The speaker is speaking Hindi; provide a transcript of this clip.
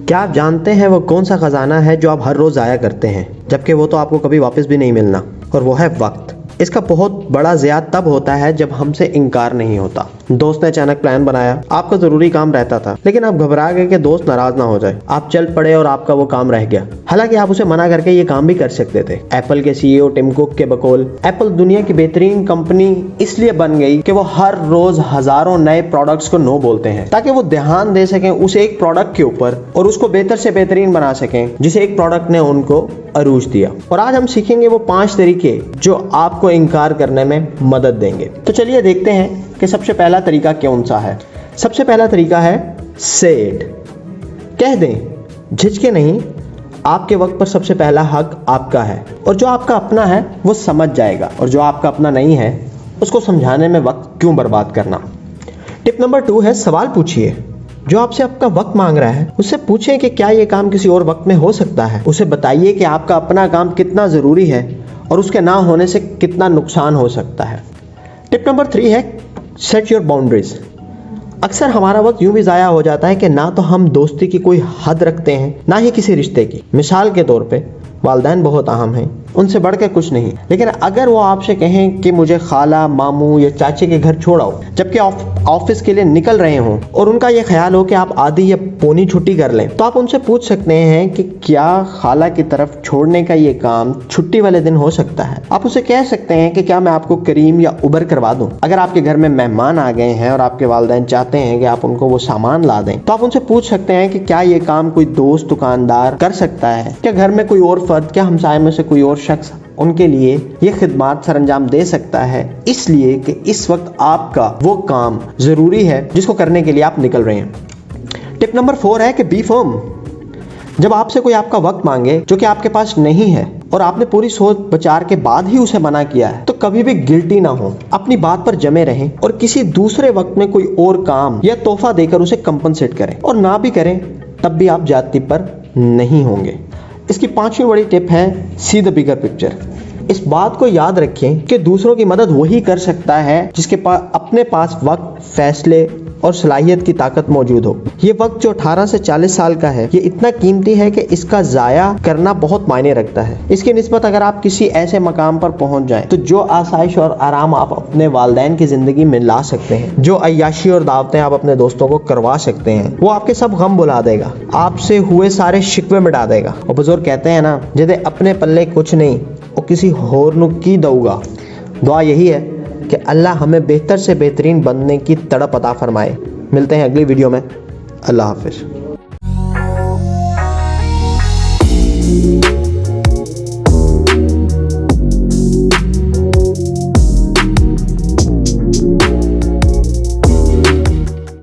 क्या आप जानते हैं वो कौन सा खजाना है जो आप हर रोज ज़ाया करते हैं, जबकि वो तो आपको कभी वापस भी नहीं मिलना, और वो है वक्त। इसका बहुत बड़ा ज़िया तब होता है जब हमसे इनकार नहीं होता। दोस्त ने अचानक प्लान बनाया, आपका ज़रूरी काम रहता था, लेकिन आप घबरा गए कि दोस्त नाराज ना हो जाए। आप चल पड़े और आपका वो काम रह गया। हालांकि आप उसे मना करके ये काम भी कर सकते थे। एप्पल के सीईओ टिम कुक के बकौल, एप्पल दुनिया की बेहतरीन कंपनी इसलिए बन गई कि वो हर रोज हजारों नए प्रोडक्ट्स को नो बोलते हैं, ताकि वो ध्यान दे सकें उस एक प्रोडक्ट के ऊपर और उसको बेहतर से बेहतरीन बना सकें जिसे एक प्रोडक्ट ने उनको अरूज दिया। और आज हम सीखेंगे वो 5 तरीके जो आपको इनकार करने में मदद देंगे। तो चलिए देखते हैं कि सबसे पहला तरीका कौन सा है। सबसे पहला तरीका है से इट। कह दें, झिझके नहीं, आपके वक्त पर सबसे पहला हक आपका है, और जो आपका अपना है वो समझ जाएगा, और जो आपका अपना नहीं है उसको समझाने में वक्त क्यों बर्बाद करना। टिप नंबर 2 है सवाल पूछिए। जो आपसे आपका वक्त मांग रहा है उससे पूछें कि क्या ये काम किसी और वक्त में हो सकता है। उसे बताइए कि आपका अपना काम कितना ज़रूरी है और उसके ना होने से कितना नुकसान हो सकता है। टिप नंबर 3 है सेट योर बाउंड्रीज। अक्सर हमारा वक्त यूं भी ज़ाया हो जाता है कि ना तो हम दोस्ती की कोई हद रखते हैं, ना ही किसी रिश्ते की। मिसाल के तौर पे वालिदैन बहुत अहम हैं, उनसे बढ़ के कुछ नहीं। लेकिन अगर वो आपसे कहें कि मुझे खाला, मामू या चाचे के घर छोड़ आओ, जबकि ऑफिस के लिए निकल रहे हों, और उनका ये ख्याल हो कि आप आधी या पौनी छुट्टी कर लें, तो आप उनसे पूछ सकते हैं कि क्या खाला की तरफ छोड़ने का ये काम छुट्टी वाले दिन हो सकता है। आप उसे कह सकते हैं कि क्या मैं आपको करीम या उबर करवा दूं। अगर आपके घर में मेहमान आ गए हैं और आपके वालिदैन चाहते हैं कि आप उनको वो सामान ला दें, तो आप उनसे पूछ सकते हैं कि क्या ये काम कोई दोस्त, दुकानदार कर सकता है। क्या घर में कोई और फर्द, क्या हमसाये में से कोई और शख्स उनके लिए ये खिदमत सरंजाम दे सकता है, इसलिए कि इस वक्त आपका वो काम ज़रूरी है जिसको करने के लिए आप निकल रहे हैं। टिप नंबर 4 है कि बी फर्म। जब आपसे कोई आपका वक्त मांगे जो कि आपके पास नहीं है और आपने पूरी सोच विचार के बाद ही उसे मना किया है, तो कभी भी गिल्टी ना हो, अपनी बात पर जमे रहें और किसी दूसरे वक्त में कोई और काम या तोहफा देकर उसे कंपनसेट करें, और ना भी करें तब भी आप जाती पर नहीं होंगे। इसकी 5वीं बड़ी टिप है सी द बिगर पिक्चर। इस बात को याद रखें कि दूसरों की मदद वही कर सकता है जिसके पास अपने पास वक्त, फैसले और सलाहियत की ताकत मौजूद हो। ये वक्त जो 18 से 40 साल का है, ये इतना कीमती है कि इसका ज़ाया करना बहुत मायने रखता है। इसकी निस्बत अगर आप किसी ऐसे मकाम पर पहुंच जाएं, तो जो आसाइश और आराम आप अपने वालिदैन की ज़िंदगी में ला सकते हैं, जो अय्याशी और दावतें आप अपने दोस्तों को करवा सकते हैं, वो आपके सब गम भुला देगा, आपसे हुए सारे शिकवे मिटा देगा। और बुजुर्ग कहते हैं ना, जिदे अपने पल्ले कुछ नहीं वो किसी होर नु की दऊगा। दुआ यही है कि अल्लाह हमें बेहतर से बेहतरीन बनने की तड़प अता फरमाए। मिलते हैं अगली वीडियो में। अल्लाह हाफिज़।